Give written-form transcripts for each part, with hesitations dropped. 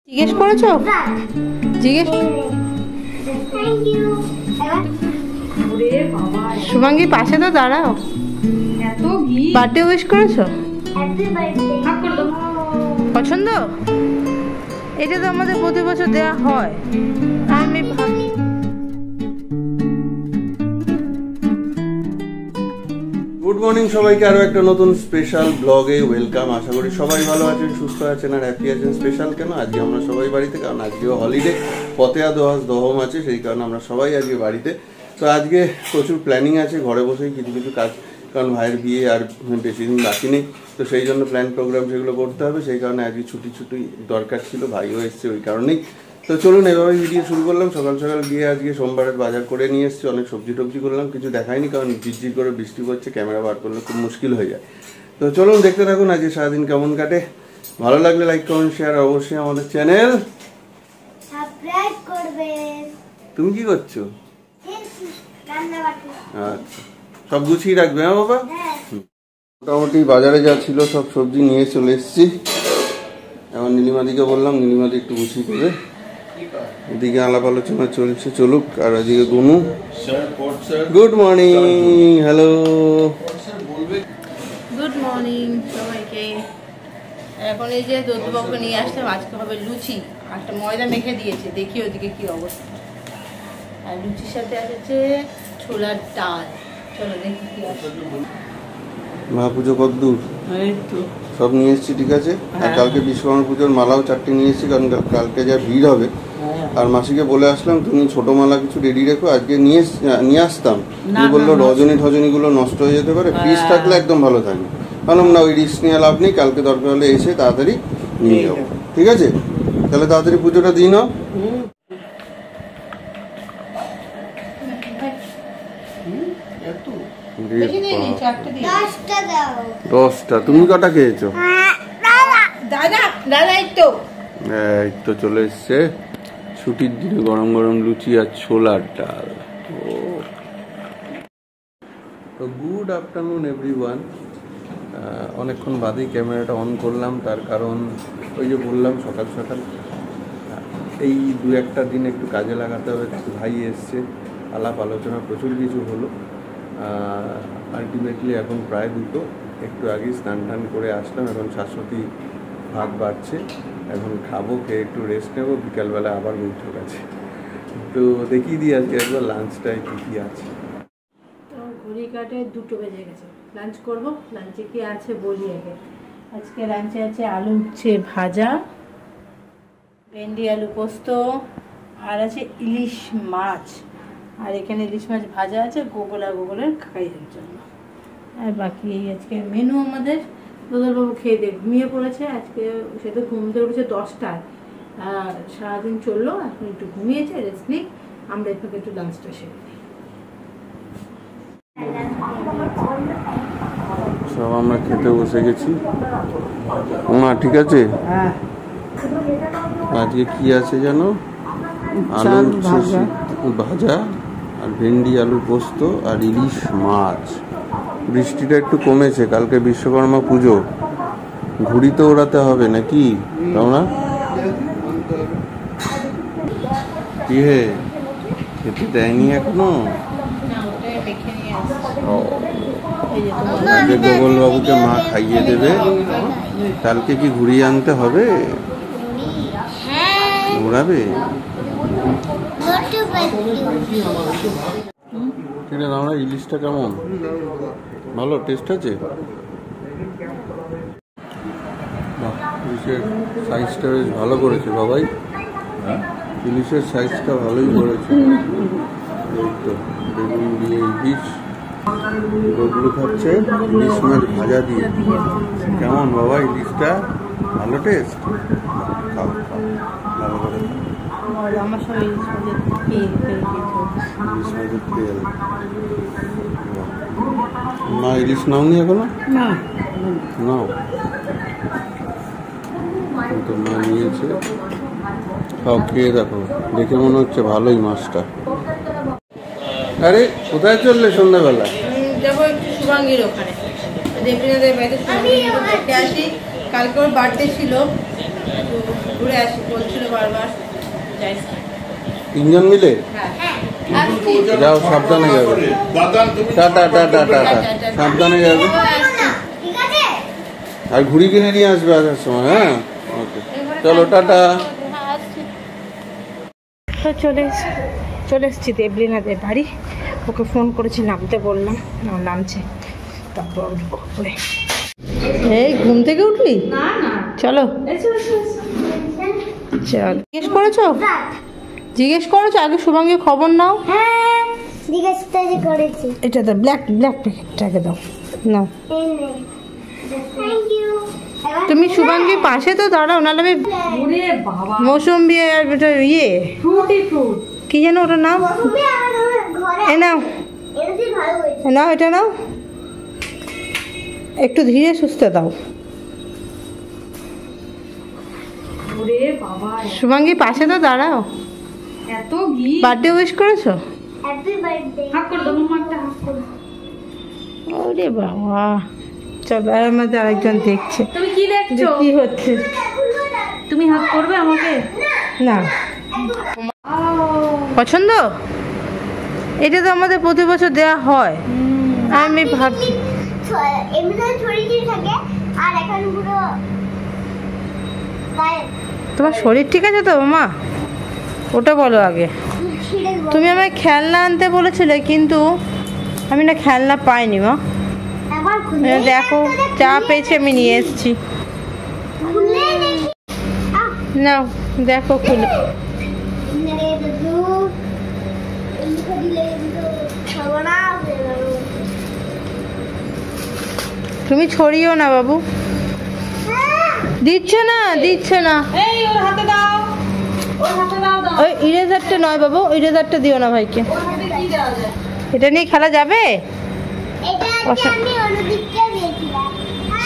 জিজ্ঞেস করেছো? জিজ্ঞেস শুভাঙ্গী পাশে তো দাঁড়াও। বার্থডে উইশ করেছো? পছন্দ? এটা তো আমাদের প্রতি বছর দেওয়া হয়। আমি গুড মর্নিং সবাইকে, আরো একটা নতুন স্পেশাল ব্লগে ওয়েলকাম। আশা করি সবাই ভালো আছেন, সুস্থ আছেন আর হ্যাপি আছেন। স্পেশাল কেন, আজকে আমরা সবাই বাড়িতে, কারণ আজকেও হলিডে, পতেয়া দোহাস দহম আছে, সেই কারণে আমরা সবাই আজকে বাড়িতে। তো আজকে প্রচুর প্ল্যানিং আছে, ঘরে বসেই কিছু কিছু কাজ, কারণ ভাইয়ের বিয়ে আর বেশি দিন বাকি নেই, তো সেই জন্য প্ল্যান প্রোগ্রাম সেগুলো করতে হবে। সেই কারণে আজকে ছুটি দরকার ছিল, ভাইও এসছে ওই কারণেই। তো চলুন এভাবে ভিডিও শুরু করলাম। সকাল সকাল গিয়ে আজকে সোমবারের বাজার করে নিয়ে এসেছি, অনেক সবজি টবজি করলাম, কিছু দেখায়নি কারণ ঝিরঝির করে বৃষ্টি পড়ছে, ক্যামেরা বার করলে খুব মুশকিল হয়ে যায়। তো চলুন দেখতে থাকুন আজকে সারাদিন কেমন কাটে। ভালো লাগলে লাইক কমেন্ট শেয়ার, অবশ্যই আমাদের চ্যানেল সাবস্ক্রাইব করবেন। তুমি কি করছো? আচ্ছা, সব গুছিয়ে রাখবে। হ্যাঁ বাবা, মোটামুটি বাজারে যা ছিল সব সবজি নিয়ে চলে এসেছি। এখন নীলিমাদিকে বললাম, নীলিমাদি একটু গুছিয়ে দেবে। এদিকে আলাপ আলোচনা চলছে, চলুক। আর আজকে গুনু, good morning. Hello, good morning সবাইকে। এখন এই যে দদ্দুবাবুকে নিয়ে আসলাম, আজকে হবে লুচি, একটা ময়দা মেখে দিয়েছে, দেখি ওদিকে কি অবস্থা। আর লুচির সাথে আছে ছোলার ডাল। চলো দেখি কি আছে। মা পুজো কতদূর? এই তো সব নিয়ে এসেছি, ঠিক আছে। আর কালকে বিশ্বকর্মা পুজোর মালাও 4টে নিয়ে এসেছি, কারণ কালকে যা ভিড় হবে। আর মাসিকে বলে আসলাম তুমি ছোট মালা কিছু রেডি রেখো, আজকে নিয়ে আসতাম। তুমি বললো রজনীগুলো নষ্ট হয়ে যেতে পারে, পিস থাকলে একদম ভালো থাকবে। বললাম না, ওই রিস্ক নিয়ে লাভ নেই, কালকে দরকার হলে এসে তাড়াতাড়ি নিয়ে যাবো, ঠিক আছে। তাহলে তাড়াতাড়ি পুজোটা দিই নাও। দশটা? তুমি কটা খেয়েছো? এই তো চলে এসছে ছুটির দিনে গরম গরম লুচি আর ছোলার ডাল। তো গুড আফটারনুন এভরিওয়ান। অনেকক্ষণ বাদেই ক্যামেরাটা অন করলাম, তার কারণ ওই যে বললাম সকাল সকাল এই 2-1টা দিন একটু কাজে লাগাতে হবে। ভাই এসছে, আলাপ আলোচনা প্রচুর কিছু হলো। আলটিমেটলি এখন প্রায় 2টো, একটু আগে স্নান টান করে আসলাম। এখন শাশ্বতী ভাত বাড়ছে, এখন খাবো, খেয়ে একটু রেস্ট নেবো, বিকালবেলা আবার বৈঠক আছে। তো দেখিয়ে দিই আজকে একবার লাঞ্চটায় কী কী আছে। তো ঘড়ি কাটে 2টো বেজে গেছে, লাঞ্চ করব। লাঞ্চে কি আছে বলি আগে। আজকে লাঞ্চে আছে আলু উচ্ছে ভাজা, ভেন্ডি আলু পোস্ত, আর আছে ইলিশ মাছ। আর এখানে ইলিশ মাছ ভাজা আছে গোগলের খাইয়ের জন্য। আর বাকি এই আজকে মেনু আমাদের। দোদলবাবু খেয়ে দিয়ে ঘুমিয়ে পড়েছে, আজকে সে তো ঘুমতে উঠেছে 10টায়। সারাদিন চললো, এখন একটু ঘুমিয়েছে, রেস্ট নিই। আমরা এখানে একটু লাঞ্চটা সেরে নিই। সব আমরা খেতে বসে গেছি। মা ঠিক আছে? আজকে কি আছে জানো? আলু উচ্ছে ভাজা আর ভেন্ডি আলু পোস্ত আর ইলিশ মাছ। বৃষ্টিটা একটু কমেছে, কালকে বিশ্বকর্মা পুজো, ঘুড়ি তো ওড়াতে হবে নাকি? তোমরা কি হে, খেতে দেয়নি এখনো? গোগলবাবুকে মা খাইয়ে দেবে। কালকে কি ঘুড়ি আনতে হবে? ঘোরাবে? ঠিক আছে। আমরা ইলিশটা কেমন, ভালো টেস্ট আছে? ইলিশের সাইজটা বেশ ভালো করেছে বাবাই, ইলিশের সাইজটা ভালোই করেছে। এই তো বেগুন দিয়ে ইলিশ, গরুগুলো খাচ্ছে ইলিশ মাছ ভাজা দিয়ে। কেমন বাবা ইলিশটা? ভালো টেস্ট? খাও খাও, ভালো করে ইলিশ মাছের তেল। মা ইলিশ নাওনি এখনো? নাও, তো মা নিয়েছে, খাও, খেয়ে দেখো, দেখে মনে হচ্ছে ভালোই মাছটা। আরে কোথায় চললে সন্ধ্যাবেলা? যাবো একটু শুভাঙ্গীর ওখানে, দেবীনাথের বাড়িতে দেখতে আসি। কালকে ওর বার্থডে ছিল, ঘুরে আসি বলছিল বারবার, যাই। তিনজন মিলে যাও, সাবধানে যাবে। টাটা টাটা টাটা, সাবধানে যাবে। ঠিক আছে? আর ঘুড়ি কিনে নিয়ে আসবে আসার সময়। হ্যাঁ, ওকে, চলো টাটা। চলে এসেছি দেবলিনাদের বাড়ি। ওকে ফোন করেছি, নামতে বললাম, নামছে, তারপর উঠবো। এই ঘুম থেকে উঠলি? চলো চল। জিজ্ঞেস করেছো আগে শুভাঙ্গী খবর নাও। হ্যাঁ, জিজ্ঞেস করেছি। এটা দাও, ব্ল্যাক প্যাকেটটাকে দাও না। Thank you. তুমি শুভাঙ্গীর পাশে তো দাঁড়াও, নাহলে আমি মৌসুম্বি আর এটা ইয়ে কি যেন ওটার নাম, এ নাও নাও, এটা নাও, একটু ধীরে সুস্থে দাও। শুভাঙ্গী পাশে তো দাঁড়াও। বার্থডে উইশ করেছো? Happy birthday. ওরে বাবা, চলো, আর আমাদের আরেকজন দেখছে। তুমি কি দেখছো? কি হচ্ছে? তুমি হাত করবে আমাকে? না, পছন্দ? এটা তো আমাদের প্রতি বছর দেওয়া হয়। আমি ভাবছি এমনিতে ছড়িয়ে থাকে, আর এখন পুরো গায়ে তোমার শরীর ঠিক আছে তো মা? ওটা বলো আগে। ছিঁড়ে গেল। তুমি আমায় খেলনা আনতে বলেছিলে, কিন্তু আমি না খেলনা পাইনি মা। একবার খুলে দেখো, যা পেয়েছি আমি নিয়ে এসেছি। খুলে দেখি। নাও দেখো খুলে। মেরে দুধ এমনি দিলে তো সর্বনাশ হয়ে গেল। তুমি ছড়িও না বাবু। দিচ্ছে না। এই ওর হাতে দাও, ওর হাতে দাও। ওই ইরেজারটা নয় বাবু, ইরেজারটা দিও না ভাইকে। ওর হাতে কি দেওয়া যায়? এটা নিয়ে খেলা যাবে? এটা আমি অনুদীপকে দিয়েছিলাম।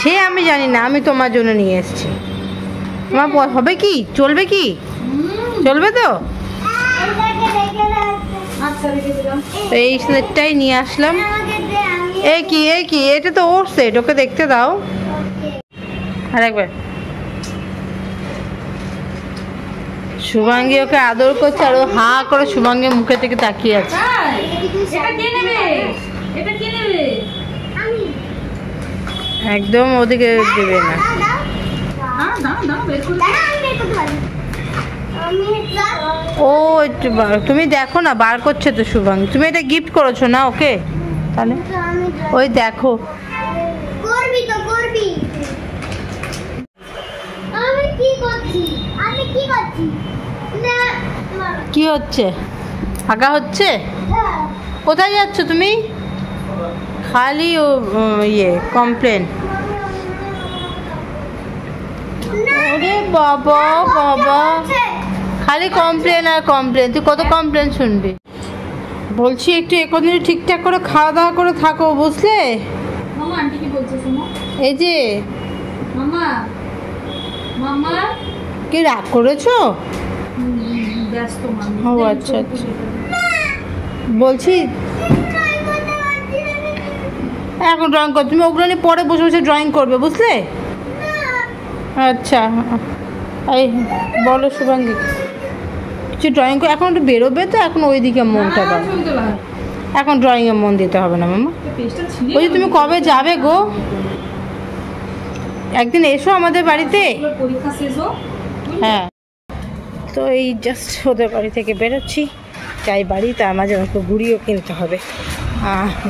সে আমি জানি না, আমি তোমার জন্য নিয়ে এসেছি। তোমার হবে কি? চলবে কি? চলবে তো? এটাকে দেখে রাখতে। আচ্ছা রেখে দিলাম। তো এই সেটটাই নিয়ে আসলাম। আমাকে দে, আমি এই কি এটা তো ওর সেট, ওকে দেখতে দাও। ওকে। আর একবার শুভাঙ্গী ওকে আদর করছে, আর ও হা করে শুভাঙ্গীর মুখের দিকে তাকিয়ে আছে। তাই? এটা কে নেবে? এটা কে নেবে? আমি একদম ওদিকে দেবে না। দাও দাও দাও বের করে। দাঁড়া, আমি বের করতে পারি। আমি ও একটু তুমি দেখো না, বার করছে তো শুভাঙ্গী। তুমি এটা গিফট করেছো না ওকে? তাহলে আমি ওই দেখো। করবি তো করবি। আমি কি করছি না কি হচ্ছে? আঁকা হচ্ছে? হ্যাঁ। কোথায় যাচ্ছ তুমি? খালি ও ইয়ে কমপ্লেন। ওরে বাবা, খালি কমপ্লেন আর কমপ্লেন। তুই কত কমপ্লেন শুনবি? বলছি একটু এখন ঠিকঠাক করে খাওয়া দাওয়া করে থাকো, বুঝলে? মামা আন্টি কি বলছে শোনো? এই যে মামা কি রাগ করেছো? ব্যস্ত ও আচ্ছা। বলছি এখন ড্রয়িং কর, তুমি ওগুলো নিয়ে পরে বসে বসে ড্রয়িং করবে, বুঝলে? আচ্ছা, এই বলো শুভাঙ্গী, কিছু ড্রয়িং করে এখন একটু বেরোবে তো, এখন ওইদিকে মনটা দাও। এখন ড্রয়িংয়ে মন দিতে হবে না মামা। ওই যে তুমি কবে যাবে গো? একদিন এসো আমাদের বাড়িতে। পরীক্ষা শেষ হোক। হ্যাঁ, তো এই জাস্ট ওদের বাড়ি থেকে বেরোচ্ছি, যাই বাড়ি। তার মাঝে আমাকে ঘুড়িও কিনতে হবে।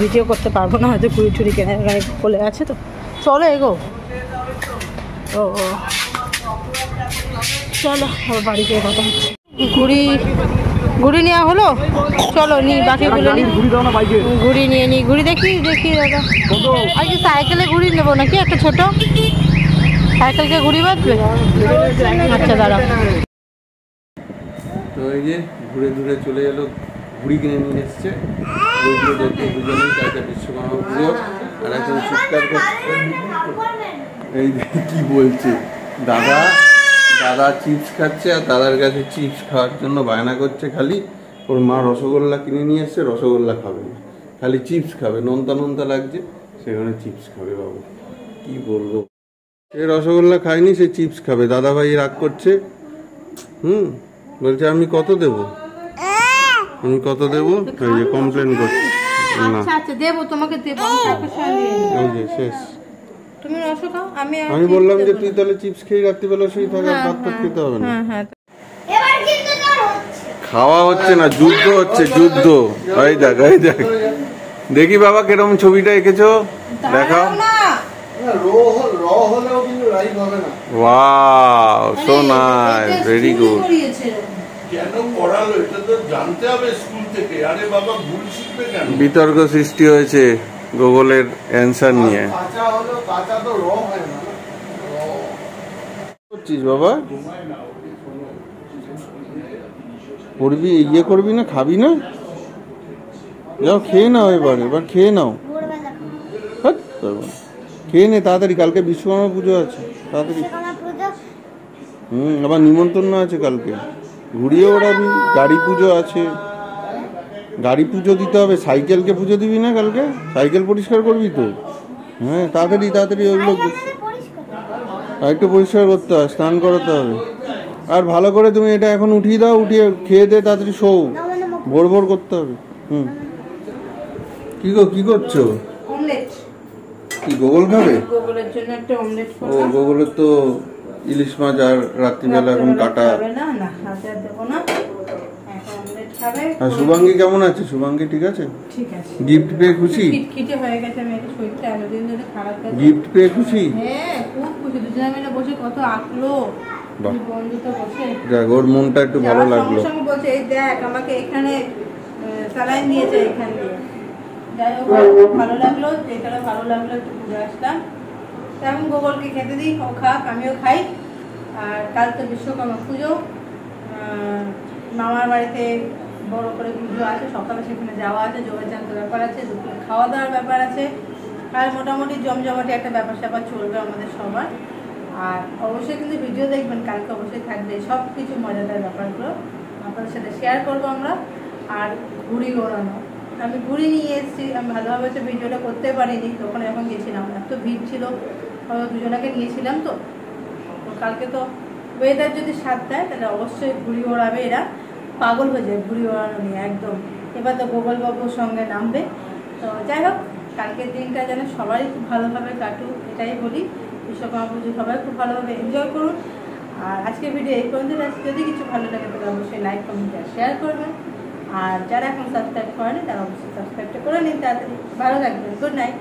ভিডিও করতে পারবো না হয়তো, ঘুড়ি টুড়ি কেনার গাড়ি বলে আছে তো। চলো এগো। ও চলো, আবার বাড়ি গিয়ে কথা হচ্ছে। ঘুড়ি নেওয়া হলো, চলো বাকিগুলো ঘুড়ি নিয়ে নিই। ঘুড়ি দেখি দাদা, আর কি সাইকেলে ঘুড়ি নেবো নাকি একটা ছোট সাইকেলকে ঘুড়ি বাঁধবে? আচ্ছা দাঁড়াও। তো এই যে ঘুরে চলে এলো, ঘুড়ি কিনে নিয়ে এসছে। দুজনেই কালকে বিশ্বকর্মা পুজো, আর এখন চিৎকার করছে। এই কি বলছে, দাদা চিপস খাচ্ছে, আর দাদার কাছে চিপস খাওয়ার জন্য বায়না করছে। খালি ওর মা রসগোল্লা কিনে নিয়ে এসছে, রসগোল্লা খাবে না, খালি চিপস খাবে। নোনতা লাগছে, সেখানে চিপস খাবে। বাবু কি বলবো। এ রসগোল্লা খায়নি, সে চিপস খাবে। দাদা ভাই রাগ করছে। বলছে আমি কত দেবো, আমি কত দেবো, এই যে কমপ্লেন করছে। না আচ্ছা আচ্ছা দেবো, তোমাকে দেবো, ওই যে শেষ। তুমি রস খাও, আমি বললাম যে তুই তাহলে চিপস খেয়ে রাত্রিবেলা সেই থাকে, ভাত ফাত খেতে হবে না। হ্যাঁ হ্যাঁ এবার কিন্তু তোর হচ্ছে খাওয়া হচ্ছে না, যুদ্ধ হচ্ছে, যুদ্ধ। এই দেখ, এই দেখ, দেখি বাবা কিরকম ছবিটা এঁকেছো, দেখাও। Wow, so nice, very good. কেন পড়ালো এটা তো জানতে হবে স্কুল থেকে। আরে বাবা ভুল শিখবে কেন? বিতর্ক সৃষ্টি হয়েছে গুগলের অ্যান্সার নিয়ে। কাঁচা হলো, কাঁচা তো র হয় না। করছিস বাবা? পড়বি, ইয়ে করবি না, খাবি না? যাও খেয়ে নাও, এবার খেয়ে নাও। ভোরবেলা হাট, বাবা। খেয়ে নে তাড়াতাড়ি, কালকে বিশ্বকর্মা পুজো আছে, তাড়াতাড়ি। বিশ্বকর্মা পুজো আবার নিমন্ত্রণ আছে কালকে, ঘুরিয়ে ওড়াবি। গাড়ি পুজো আছে, গাড়ি পুজো দিতে হবে। সাইকেলকে পুজো দিবি না কালকে? সাইকেল পরিষ্কার করবি তো? হ্যাঁ, তাড়াতাড়ি তাড়াতাড়ি ওইগুলো পরিষ্কার আর একটু পরিষ্কার করতে হবে, স্নান করাতে হবে। আর ভালো করে তুমি এটা এখন উঠিয়ে দাও, উঠিয়ে খেয়ে দে, তাড়াতাড়ি শোও, ভোর ভোর করতে হবে। কি গো, কি করছো? অমলেট, কি গোগল খাবে? গোগলের জন্য একটা অমলেট ও, গোগলের তো ইলিশ মাছ আর রাত্রিবেলা এখন কাটা। খাবে না, না হাতে আর দেবো না, এখন অমলেট খাবে। আর শুভাঙ্গী কেমন আছে? শুভাঙ্গী ঠিক আছে? ঠিক আছে, গিফট পেয়ে খুশি? খিটখিটে হয়ে গেছে, আমি একটা শরীরটা এতদিন ধরে খারাপ গেছে। গিফট পেয়ে খুশি? হ্যাঁ খুব খুশি, দুজনে মিলে বসে কত আঁকলো, বাহ। বন্ধু তো বসে যাক, ওর মনটা একটু ভালো যাওয়ার লাগলো। সঙ্গে সঙ্গে বলছে এই দেখ আমাকে এখানে স্যালাইন দিয়েছে এখান দিয়ে। যাই হোক খুব ভালো লাগলো, যেটা ভালো লাগলো একটু ঘুরে আসলাম। তেমন গোগলকে খেতে দিই, ও খাক, আমিও খাই। আর কাল তো বিশ্বকর্মা পুজো, মামার বাড়িতে বড় করে পুজো আছে, সকালে সেখানে যাওয়া আছে, যোগাযোগের ব্যাপার আছে, দুপুরে খাওয়া দাওয়ার ব্যাপার আছে। আর মোটামুটি জমজমাটি একটা ব্যাপার স্যাপার চলবে আমাদের সবার। আর অবশ্যই কিন্তু ভিডিও দেখবেন, কালকে অবশ্যই থাকবে সব কিছু মজাদার ব্যাপারগুলো আপনাদের সাথে শেয়ার করবো আমরা। আর ঘুড়ি ওড়ানো, আমি ঘুড়ি নিয়ে এসেছি, আমি ভালোভাবে হচ্ছে ভিডিওটা করতে পারিনি, তখন এখন গেছিলাম, এত ভিড় ছিল, দুজনাকে নিয়েছিলাম। তো কালকে তো ওয়েদার যদি সাথ দেয় তাহলে অবশ্যই ঘুড়ি ওড়াবে, এরা পাগল হয়ে যায় ঘুড়ি ওড়ানো নিয়ে একদম। এবার তো গোপালবাবুর সঙ্গে নামবে। তো যাই হোক, কালকের দিনটা যেন সবাই খুব ভালোভাবে কাটুক, এটাই বলি। বিশ্বকর্মা পুজো সবাই খুব ভালোভাবে এনজয় করুন। আর আজকের ভিডিও এই পর্যন্ত। যদি কিছু ভালো লাগে তাহলে অবশ্যই লাইক, কমেন্ট আর শেয়ার করবেন। আর যারা এখন সাবস্ক্রাইব করেনি তারা অবশ্যই সাবস্ক্রাইবটা করে নিন তাড়াতাড়ি। ভালো থাকবেন, গুড নাইট।